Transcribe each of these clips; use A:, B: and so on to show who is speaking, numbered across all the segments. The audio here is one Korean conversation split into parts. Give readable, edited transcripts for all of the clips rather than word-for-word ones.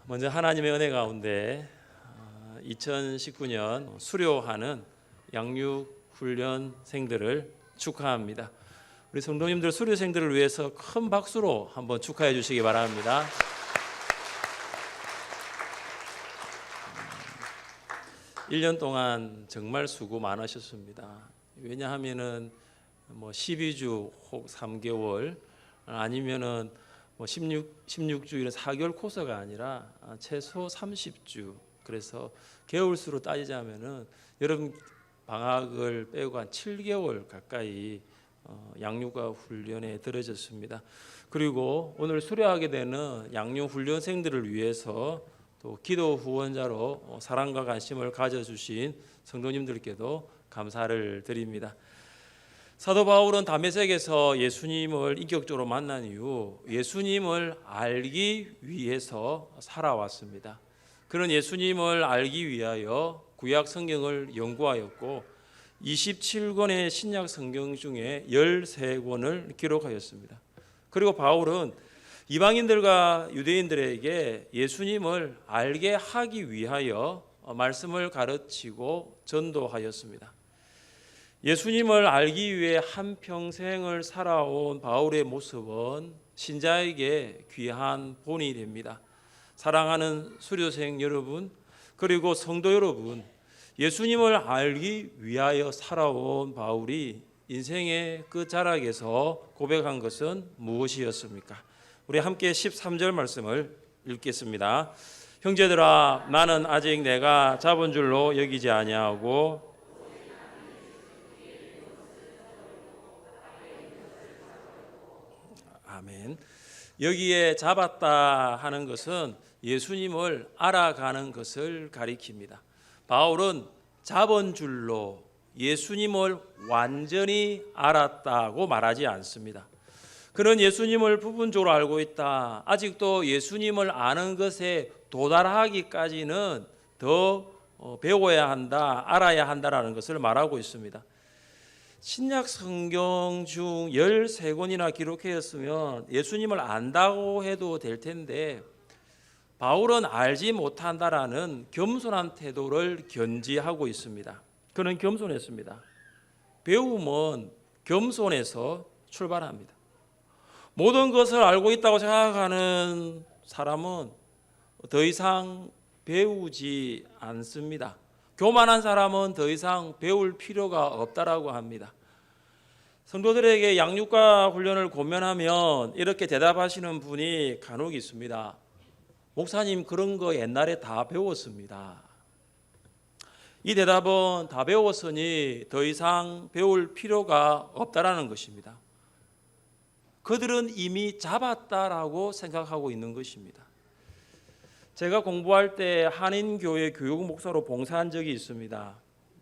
A: 먼저 하나님의 은혜 가운데 2019년 수료하는 양육훈련생들을 축하합니다. 우리 성도님들 수료생들을 위해서 큰 박수로 한번 축하해 주시기 바랍니다. 1년 동안 정말 수고 많으셨습니다. 왜냐하면은 12주 혹 3개월 아니면은 16주일은 4개월 코스가 아니라 최소 30주. 그래서 개월수로 따지자면은 여름 방학을 빼고 한 7개월 가까이 양육과 훈련에 들어졌습니다. 그리고 오늘 수료하게 되는 양육 훈련생들을 위해서 또 기도 후원자로 사랑과 관심을 가져주신 성도님들께도 감사를 드립니다. 사도 바울은 다메섹에서 예수님을 인격적으로 만난 이후 예수님을 알기 위해서 살아왔습니다. 그는 예수님을 알기 위하여 구약 성경을 연구하였고 27권의 신약 성경 중에 13권을 기록하였습니다. 그리고 바울은 이방인들과 유대인들에게 예수님을 알게 하기 위하여 말씀을 가르치고 전도하였습니다. 예수님을 알기 위해 한평생을 살아온 바울의 모습은 신자에게 귀한 본이 됩니다. 사랑하는 수료생 여러분, 그리고 성도 여러분, 예수님을 알기 위하여 살아온 바울이 인생의 끝자락에서 고백한 것은 무엇이었습니까? 우리 함께 13절 말씀을 읽겠습니다. 형제들아, 나는 아직 내가 잡은 줄로 여기지 아니하고 아멘. 여기에 잡았다 하는 것은 예수님을 알아가는 것을 가리킵니다. 바울은 잡은 줄로 예수님을 완전히 알았다고 말하지 않습니다. 그는 예수님을 부분적으로 알고 있다. 아직도 예수님을 아는 것에 도달하기까지는 더 배워야 한다, 알아야 한다라는 것을 말하고 있습니다. 신약 성경 중 13권이나 기록하였으면 예수님을 안다고 해도 될 텐데 바울은 알지 못한다라는 겸손한 태도를 견지하고 있습니다. 그는 겸손했습니다. 배움은 겸손에서 출발합니다. 모든 것을 알고 있다고 생각하는 사람은 더 이상 배우지 않습니다. 교만한 사람은 더 이상 배울 필요가 없다라고 합니다. 성도들에게 양육과 훈련을 고면하면 이렇게 대답하시는 분이 간혹 있습니다. 목사님, 그런 거 옛날에 다 배웠습니다. 이 대답은 다 배웠으니 더 이상 배울 필요가 없다라는 것입니다. 그들은 이미 잡았다라고 생각하고 있는 것입니다. 제가 공부할 때 한인교회 교육 목사로 봉사한 적이 있습니다.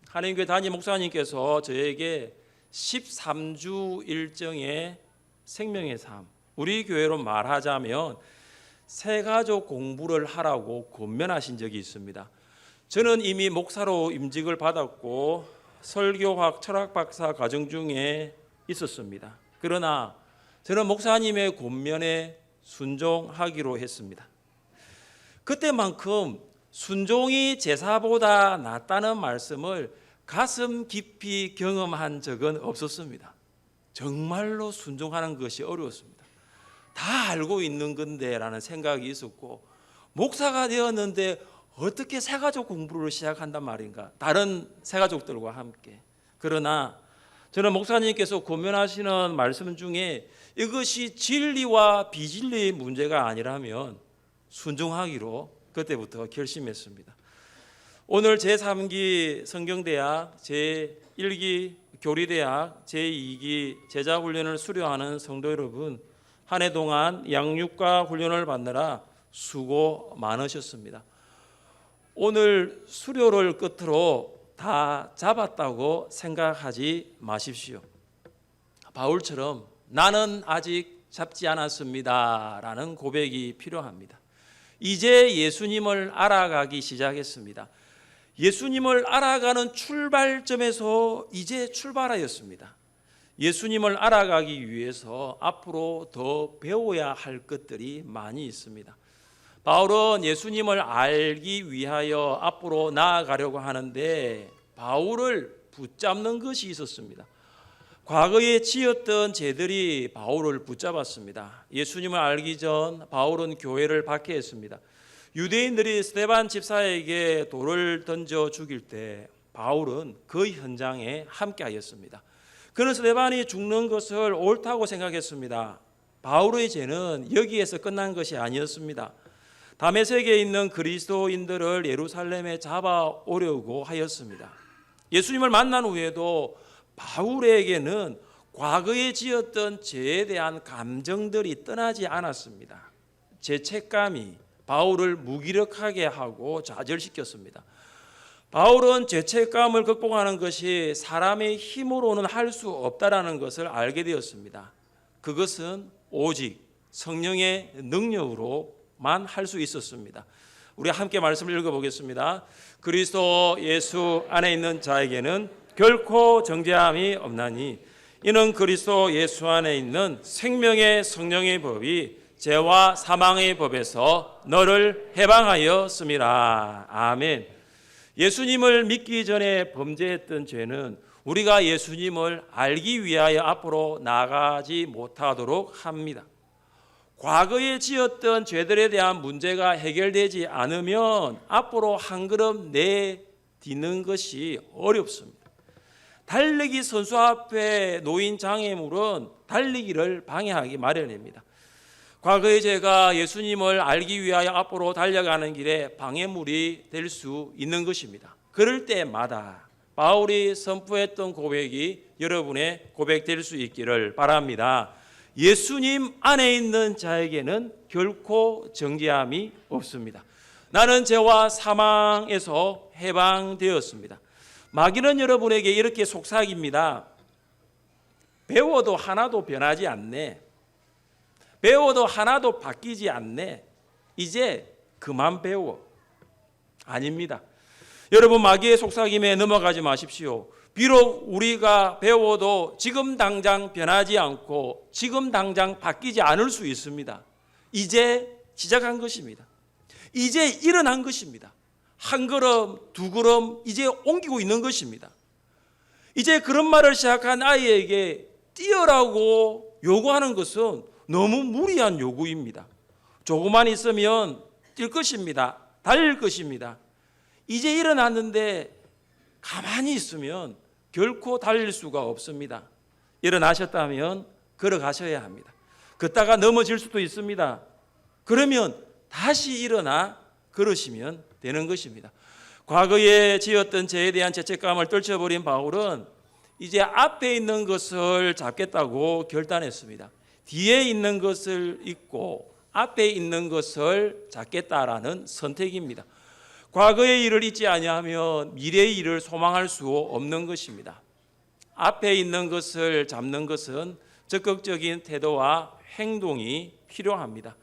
A: 한인교회 담임 목사님께서 저에게 13주 일정의 생명의 삶, 우리 교회로 말하자면 새가족 공부를 하라고 권면하신 적이 있습니다. 저는 이미 목사로 임직을 받았고 설교학 철학 박사 과정 중에 있었습니다. 그러나 저는 목사님의 권면에 순종하기로 했습니다. 그때만큼 순종이 제사보다 낫다는 말씀을 가슴 깊이 경험한 적은 없었습니다. 정말로 순종하는 것이 어려웠습니다. 다 알고 있는 건데 라는 생각이 있었고, 목사가 되었는데 어떻게 새가족 공부를 시작한단 말인가, 다른 새가족들과 함께. 그러나 저는 목사님께서 권면하시는 말씀 중에 이것이 진리와 비진리의 문제가 아니라면 순종하기로 그때부터 결심했습니다. 오늘 제3기 성경대학, 제1기 교리대학, 제2기 제자훈련을 수료하는 성도 여러분, 한 해 동안 양육과 훈련을 받느라 수고 많으셨습니다. 오늘 수료를 끝으로 다 잡았다고 생각하지 마십시오. 바울처럼 나는 아직 잡지 않았습니다 라는 고백이 필요합니다. 이제 예수님을 알아가기 시작했습니다. 예수님을 알아가는 출발점에서 이제 출발하였습니다. 예수님을 알아가기 위해서 앞으로 더 배워야 할 것들이 많이 있습니다. 바울은 예수님을 알기 위하여 앞으로 나아가려고 하는데 바울을 붙잡는 것이 있었습니다. 과거에 지었던 죄들이 바울을 붙잡았습니다. 예수님을 알기 전 바울은 교회를 박해했습니다. 유대인들이 스데반 집사에게 돌을 던져 죽일 때 바울은 그 현장에 함께하였습니다. 그는 스데반이 죽는 것을 옳다고 생각했습니다. 바울의 죄는 여기에서 끝난 것이 아니었습니다. 다메섹에 있는 그리스도인들을 예루살렘에 잡아오려고 하였습니다. 예수님을 만난 후에도 바울에게는 과거에 지었던 죄에 대한 감정들이 떠나지 않았습니다. 죄책감이 바울을 무기력하게 하고 좌절시켰습니다. 바울은 죄책감을 극복하는 것이 사람의 힘으로는 할 수 없다라는 것을 알게 되었습니다. 그것은 오직 성령의 능력으로만 할 수 있었습니다. 우리 함께 말씀을 읽어보겠습니다. 그리스도 예수 안에 있는 자에게는 결코 정죄함이 없나니 이는 그리스도 예수 안에 있는 생명의 성령의 법이 죄와 사망의 법에서 너를 해방하였음이라. 아멘. 예수님을 믿기 전에 범죄했던 죄는 우리가 예수님을 알기 위하여 앞으로 나가지 못하도록 합니다. 과거에 지었던 죄들에 대한 문제가 해결되지 않으면 앞으로 한 걸음 내딛는 것이 어렵습니다. 달리기 선수 앞에 놓인 장애물은 달리기를 방해하기 마련입니다. 과거의 죄가 예수님을 알기 위하여 앞으로 달려가는 길에 방해물이 될 수 있는 것입니다. 그럴 때마다 바울이 선포했던 고백이 여러분의 고백될 수 있기를 바랍니다. 예수님 안에 있는 자에게는 결코 정죄함이 없습니다. 나는 죄와 사망에서 해방되었습니다. 마귀는 여러분에게 이렇게 속삭입니다. 배워도 하나도 변하지 않네. 배워도 하나도 바뀌지 않네. 이제 그만 배워. 아닙니다. 여러분, 마귀의 속삭임에 넘어가지 마십시오. 비록 우리가 배워도 지금 당장 변하지 않고 지금 당장 바뀌지 않을 수 있습니다. 이제 시작한 것입니다. 이제 일어난 것입니다. 한 걸음, 두 걸음 이제 옮기고 있는 것입니다. 이제 그런 말을 시작한 아이에게 뛰어라고 요구하는 것은 너무 무리한 요구입니다. 조금만 있으면 뛸 것입니다. 달릴 것입니다. 이제 일어났는데 가만히 있으면 결코 달릴 수가 없습니다. 일어나셨다면 걸어가셔야 합니다. 걷다가 넘어질 수도 있습니다. 그러면 다시 일어나 걸으시면 되는 것입니다. 과거에 지었던 죄에 대한 죄책감을 떨쳐버린 바울은 이제 앞에 있는 것을 잡겠다고 결단했습니다. 뒤에 있는 것을 잊고 앞에 있는 것을 잡겠다라는 선택입니다. 과거의 일을 잊지 아니하면 미래의 일을 소망할 수 없는 것입니다. 앞에 있는 것을 잡는 것은 적극적인 태도와 행동이 필요합니다.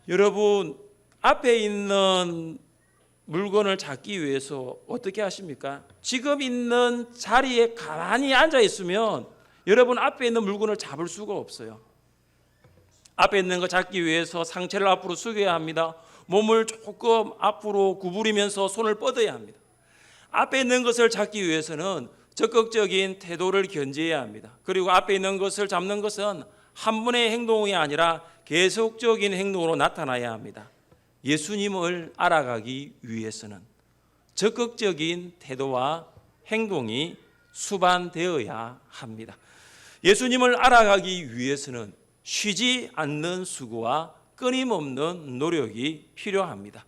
A: 여러분, 앞에 있는 물건을 잡기 위해서 어떻게 하십니까? 지금 있는 자리에 가만히 앉아 있으면 여러분 앞에 있는 물건을 잡을 수가 없어요. 앞에 있는 거 잡기 위해서 상체를 앞으로 숙여야 합니다. 몸을 조금 앞으로 구부리면서 손을 뻗어야 합니다. 앞에 있는 것을 잡기 위해서는 적극적인 태도를 견지해야 합니다. 그리고 앞에 있는 것을 잡는 것은 한 번의 행동이 아니라 계속적인 행동으로 나타나야 합니다. 예수님을 알아가기 위해서는 적극적인 태도와 행동이 수반되어야 합니다. 예수님을 알아가기 위해서는 쉬지 않는 수고와 끊임없는 노력이 필요합니다.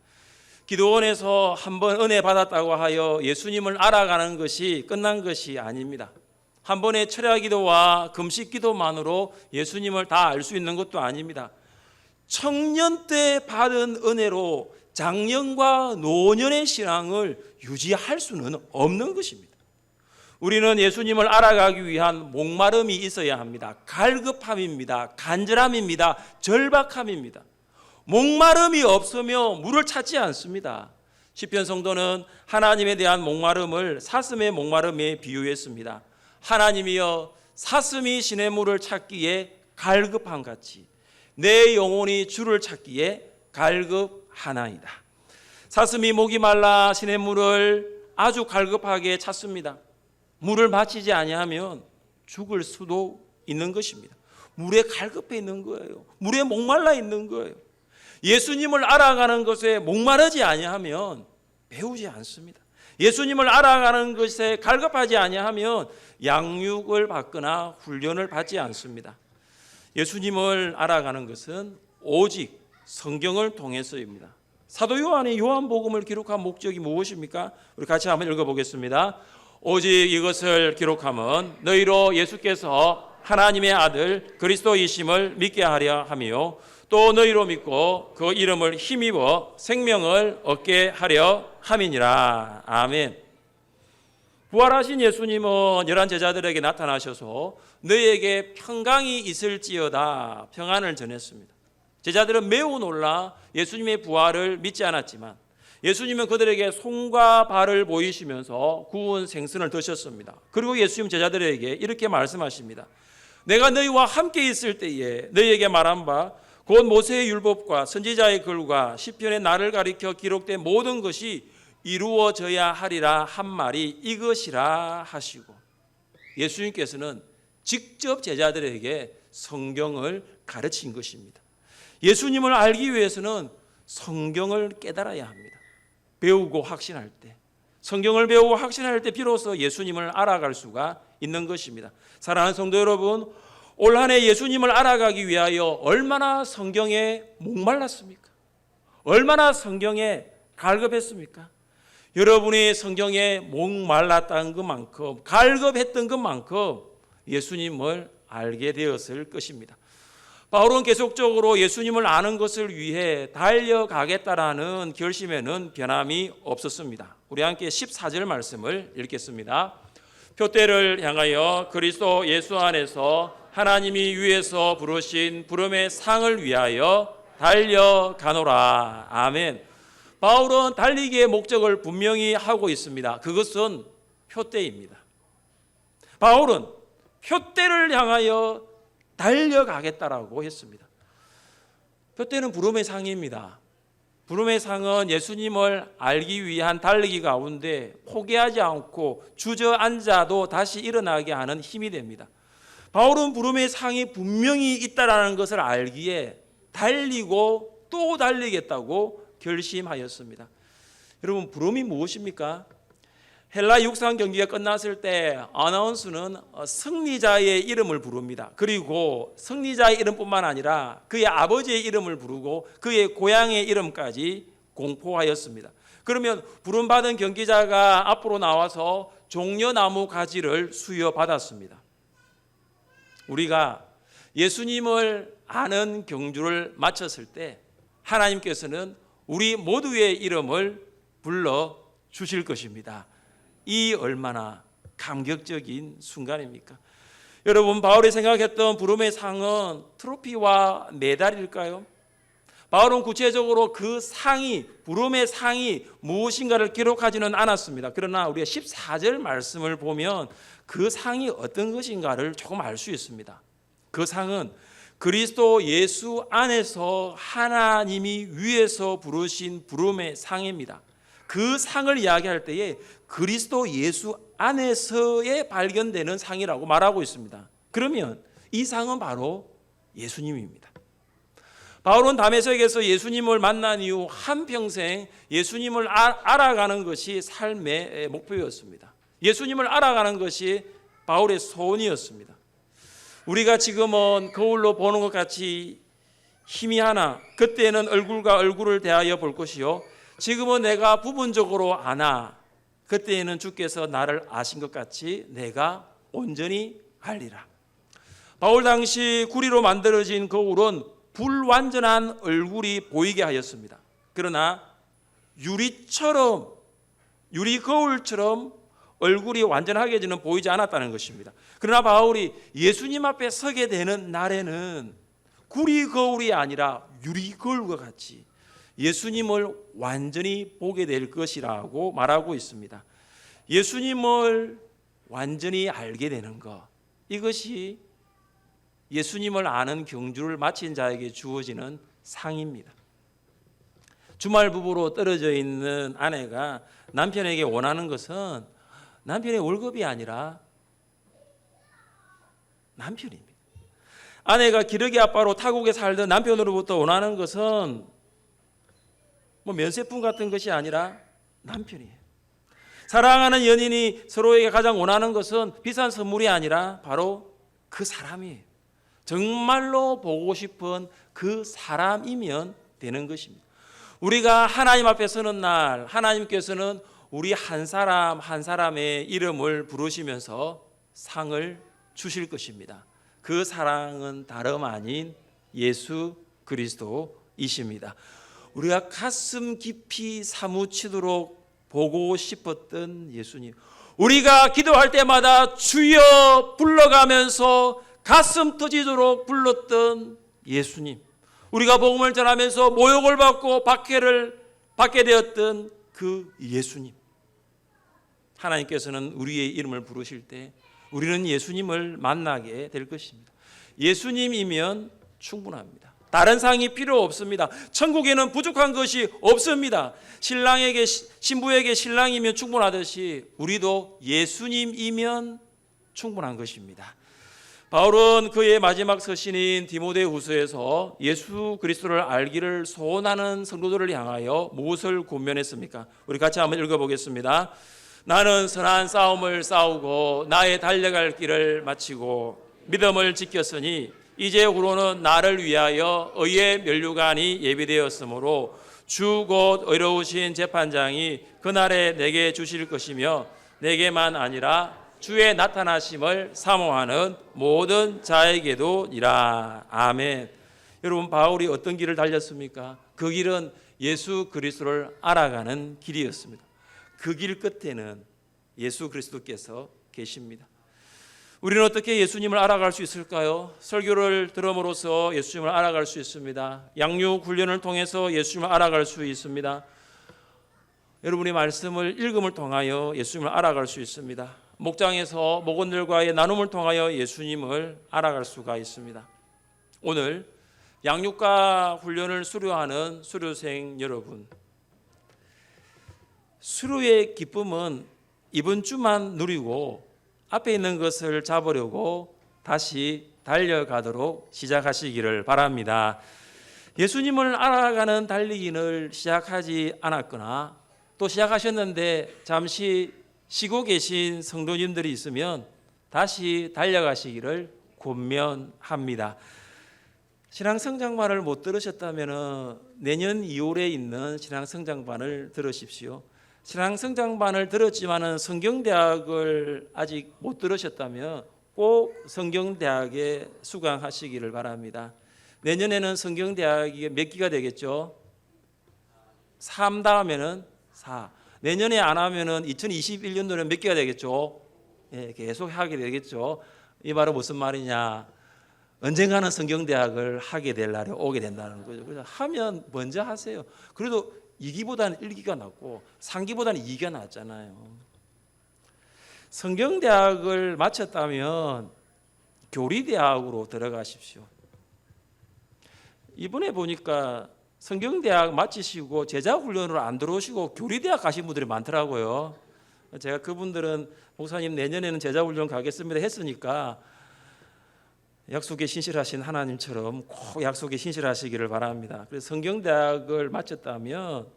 A: 기도원에서 한번 은혜 받았다고 하여 예수님을 알아가는 것이 끝난 것이 아닙니다. 한 번의 철야 기도와 금식 기도만으로 예수님을 다 알 수 있는 것도 아닙니다. 청년 때 받은 은혜로 장년과 노년의 신앙을 유지할 수는 없는 것입니다. 우리는 예수님을 알아가기 위한 목마름이 있어야 합니다. 갈급함입니다. 간절함입니다. 절박함입니다. 목마름이 없으면 물을 찾지 않습니다. 시편 성도는 하나님에 대한 목마름을 사슴의 목마름에 비유했습니다. 하나님이여, 사슴이 시냇물을 찾기에 갈급함 같이 내 영혼이 주를 찾기에 하나이다. 사슴이 목이 말라 시냇물을 아주 갈급하게 찾습니다. 물을 마시지 아니하면 죽을 수도 있는 것입니다. 물에 갈급해 있는 거예요. 물에 목말라 있는 거예요. 예수님을 알아가는 것에 목마르지 아니하면 배우지 않습니다. 예수님을 알아가는 것에 갈급하지 아니하면 양육을 받거나 훈련을 받지 않습니다. 예수님을 알아가는 것은 오직 성경을 통해서입니다. 사도 요한이 요한복음을 기록한 목적이 무엇입니까? 우리 같이 한번 읽어보겠습니다. 오직 이것을 기록함은 너희로 예수께서 하나님의 아들 그리스도이심을 믿게 하려 함이요 또 너희로 믿고 그 이름을 힘입어 생명을 얻게 하려 함이니라. 아멘. 부활하신 예수님은 열한 제자들에게 나타나셔서 너희에게 평강이 있을지어다 평안을 전했습니다. 제자들은 매우 놀라 예수님의 부활을 믿지 않았지만 예수님은 그들에게 손과 발을 보이시면서 구운 생선을 드셨습니다. 그리고 예수님 제자들에게 이렇게 말씀하십니다. 내가 너희와 함께 있을 때에 너희에게 말한 바 곧 모세의 율법과 선지자의 글과 시편의 나를 가리켜 기록된 모든 것이 이루어져야 하리라 한 말이 이것이라 하시고, 예수님께서는 직접 제자들에게 성경을 가르친 것입니다. 예수님을 알기 위해서는 성경을 깨달아야 합니다. 배우고 확신할 때, 성경을 배우고 확신할 때 비로소 예수님을 알아갈 수가 있는 것입니다. 사랑하는 성도 여러분, 올 한 해 예수님을 알아가기 위하여 얼마나 성경에 목말랐습니까? 얼마나 성경에 갈급했습니까? 여러분이 성경에 목말랐다는 것만큼, 갈급했던 것만큼 예수님을 알게 되었을 것입니다. 바울은 계속적으로 예수님을 아는 것을 위해 달려가겠다라는 결심에는 변함이 없었습니다. 우리 함께 14절 말씀을 읽겠습니다. 표대를 향하여 그리스도 예수 안에서 하나님이 위에서 부르신 부름의 상을 위하여 달려가노라. 아멘. 바울은 달리기의 목적을 분명히 하고 있습니다. 그것은 표대입니다. 바울은 표대를 향하여 달려가겠다라고 했습니다. 표대는 부름의 상입니다. 부름의 상은 예수님을 알기 위한 달리기 가운데 포기하지 않고 주저앉아도 다시 일어나게 하는 힘이 됩니다. 바울은 부름의 상이 분명히 있다라는 것을 알기에 달리고 또 달리겠다고 결심하였습니다. 여러분, 부름이 무엇입니까? 헬라 육상 경기가 끝났을 때 아나운서는 승리자의 이름을 부릅니다. 그리고 승리자의 이름뿐만 아니라 그의 아버지의 이름을 부르고 그의 고향의 이름까지 공포하였습니다. 그러면 부름받은 경기자가 앞으로 나와서 종려나무 가지를 수여받았습니다. 우리가 예수님을 아는 경주를 마쳤을 때 하나님께서는 우리 모두의 이름을 불러 주실 것입니다. 이 얼마나 감격적인 순간입니까? 여러분, 바울이 생각했던 부름의 상은 트로피와 메달일까요? 바울은 구체적으로 그 상이, 부름의 상이 무엇인가를 기록하지는 않았습니다. 그러나 우리가 14절 말씀을 보면 그 상이 어떤 것인가를 조금 알 수 있습니다. 그 상은 그리스도 예수 안에서 하나님이 위에서 부르신 부름의 상입니다. 그 상을 이야기할 때에 그리스도 예수 안에서에 발견되는 상이라고 말하고 있습니다. 그러면 이 상은 바로 예수님입니다. 바울은 다메섹에서 예수님을 만난 이후 한평생 예수님을 알아가는 것이 삶의 목표였습니다. 예수님을 알아가는 것이 바울의 소원이었습니다. 우리가 지금은 거울로 보는 것 같이 희미하나 그때는 얼굴과 얼굴을 대하여 볼 것이요 지금은 내가 부분적으로 아나 그때에는 주께서 나를 아신 것 같이 내가 온전히 알리라. 바울 당시 구리로 만들어진 거울은 불완전한 얼굴이 보이게 하였습니다. 그러나 유리 거울처럼 얼굴이 완전하게는 보이지 않았다는 것입니다. 그러나 바울이 예수님 앞에 서게 되는 날에는 구리 거울이 아니라 유리 거울과 같이 예수님을 완전히 보게 될 것이라고 말하고 있습니다. 예수님을 완전히 알게 되는 것, 이것이 예수님을 아는 경주를 마친 자에게 주어지는 상입니다. 주말 부부로 떨어져 있는 아내가 남편에게 원하는 것은 남편의 월급이 아니라 남편입니다. 아내가 기러기 아빠로 타국에 살던 남편으로부터 원하는 것은 뭐 면세품 같은 것이 아니라 남편이에요. 사랑하는 연인이 서로에게 가장 원하는 것은 비싼 선물이 아니라 바로 그 사람이에요. 정말로 보고 싶은 그 사람이면 되는 것입니다. 우리가 하나님 앞에 서는 날 하나님께서는 우리 한 사람 한 사람의 이름을 부르시면서 상을 주실 것입니다. 그 사랑은 다름 아닌 예수 그리스도이십니다. 우리가 가슴 깊이 사무치도록 보고 싶었던 예수님, 우리가 기도할 때마다 주여 불러가면서 가슴 터지도록 불렀던 예수님, 우리가 복음을 전하면서 모욕을 받고 박해를 받게 되었던 그 예수님, 하나님께서는 우리의 이름을 부르실 때 우리는 예수님을 만나게 될 것입니다. 예수님이면 충분합니다. 다른 상이 필요 없습니다. 천국에는 부족한 것이 없습니다. 신랑에게 신부에게 신랑이면 충분하듯이 우리도 예수님이면 충분한 것입니다. 바울은 그의 마지막 서신인 디모데후서에서 예수 그리스도를 알기를 소원하는 성도들을 향하여 무엇을 권면했습니까? 우리 같이 한번 읽어보겠습니다. 나는 선한 싸움을 싸우고 나의 달려갈 길을 마치고 믿음을 지켰으니 이제후로는 나를 위하여 의의 면류관이 예비되었으므로 주 곧 의로우신 재판장이 그날에 내게 주실 것이며 내게만 아니라 주의 나타나심을 사모하는 모든 자에게도니라. 아멘. 여러분, 바울이 어떤 길을 달렸습니까? 그 길은 예수 그리스도를 알아가는 길이었습니다. 그 길 끝에는 예수 그리스도께서 계십니다. 우리는 어떻게 예수님을 알아갈 수 있을까요? 설교를 들음으로써 예수님을 알아갈 수 있습니다. 양육 훈련을 통해서 예수님을 알아갈 수 있습니다. 여러분이 말씀을 읽음을 통하여 예수님을 알아갈 수 있습니다. 목장에서 목원들과의 나눔을 통하여 예수님을 알아갈 수가 있습니다. 오늘 양육과 훈련을 수료하는 수료생 여러분, 수료의 기쁨은 이번 주만 누리고 앞에 있는 것을 잡으려고 다시 달려가도록 시작하시기를 바랍니다. 예수님을 알아가는 달리기를 시작하지 않았거나 또 시작하셨는데 잠시 쉬고 계신 성도님들이 있으면 다시 달려가시기를 권면합니다. 신앙성장반을 못 들으셨다면 내년 2월에 있는 신앙성장반을 들으십시오. 신앙성장반을 들었지만 성경대학을 아직 못 들으셨다면 꼭 성경대학에 수강하시기를 바랍니다. 내년에는 성경대학이 몇 기가 되겠죠? 3 다음에는 4. 내년에 안 하면은 2021년도에는 몇 개가 되겠죠? 예, 계속 하게 되겠죠. 이 말은 무슨 말이냐? 언젠가는 성경대학을 하게 될 날이 오게 된다는 거죠. 그래서 하면 먼저 하세요. 그래도 2기보다는 1기가 낫고 3기보다는 2기가 낫잖아요. 성경대학을 마쳤다면 교리대학으로 들어가십시오. 이번에 보니까 성경대학 마치시고 제자훈련으로 안 들어오시고 교리대학 가신 분들이 많더라고요. 제가 그분들은 목사님 내년에는 제자훈련 가겠습니다 했으니까 약속에 신실하신 하나님처럼 꼭 약속에 신실하시기를 바랍니다. 그래서 성경대학을 마쳤다면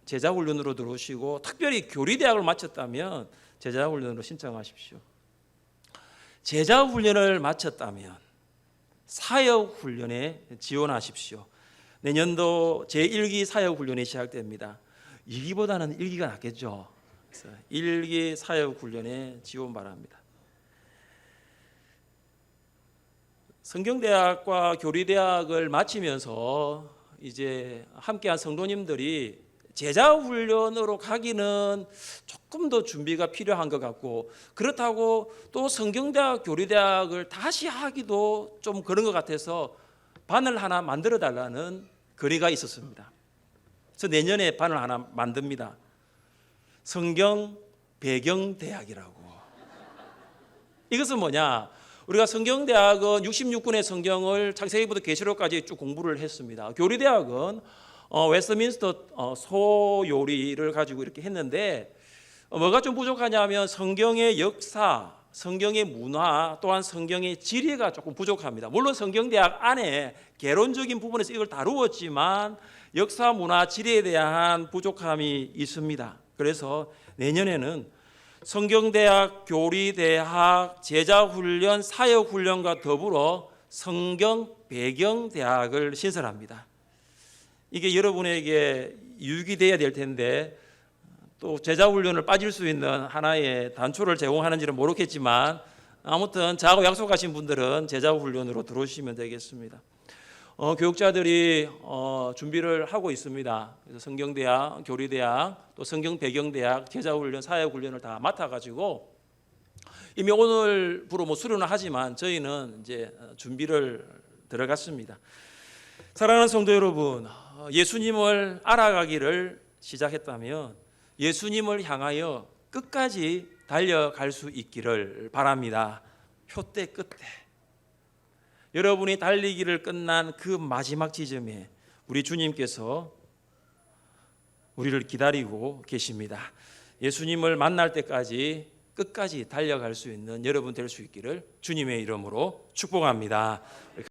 A: 제자훈련으로 들어오시고 특별히 교리대학을 마쳤다면 제자훈련으로 신청하십시오. 제자훈련을 마쳤다면 사역훈련에 지원하십시오. 내년도 제1기 사역훈련이 시작됩니다. 2기보다는 1기가 낫겠죠. 그래서 1기 사역훈련에 지원 바랍니다. 성경대학과 교리대학을 마치면서 이제 함께한 성도님들이 제자훈련으로 가기는 조금 더 준비가 필요한 것 같고 그렇다고 또 성경대학, 교리대학을 다시 하기도 좀 그런 것 같아서 반을 하나 만들어 달라는 건의가 있었습니다. 그래서 내년에 반을 하나 만듭니다. 성경 배경대학이라고. 이것은 뭐냐? 우리가 성경대학은 66권의 성경을 창세기부터 계시록까지 쭉 공부를 했습니다. 교리대학은 웨스트민스터 소요리를 가지고 이렇게 했는데 뭐가 좀 부족하냐면 성경의 역사, 성경의 문화, 또한 성경의 지리가 조금 부족합니다. 물론 성경대학 안에 개론적인 부분에서 이걸 다루었지만 역사, 문화, 지리에 대한 부족함이 있습니다. 그래서 내년에는 성경대학, 교리대학, 제자훈련, 사역훈련과 더불어 성경 배경대학을 신설합니다. 이게 여러분에게 유익이 되어야 될 텐데 또 제자훈련을 빠질 수 있는 하나의 단초를 제공하는지는 모르겠지만 아무튼 자고 약속하신 분들은 제자훈련으로 들어오시면 되겠습니다. 교육자들이 준비를 하고 있습니다. 그래서 성경대학, 교리대학, 또 성경배경대학, 제자훈련, 사역훈련을 다 맡아가지고 이미 오늘부로 수료는 하지만 저희는 이제 준비를 들어갔습니다. 사랑하는 성도 여러분, 예수님을 알아가기를 시작했다면 예수님을 향하여 끝까지 달려갈 수 있기를 바랍니다. 표대 끝에 여러분이 달리기를 끝난 그 마지막 지점에 우리 주님께서 우리를 기다리고 계십니다. 예수님을 만날 때까지 끝까지 달려갈 수 있는 여러분 될 수 있기를 주님의 이름으로 축복합니다.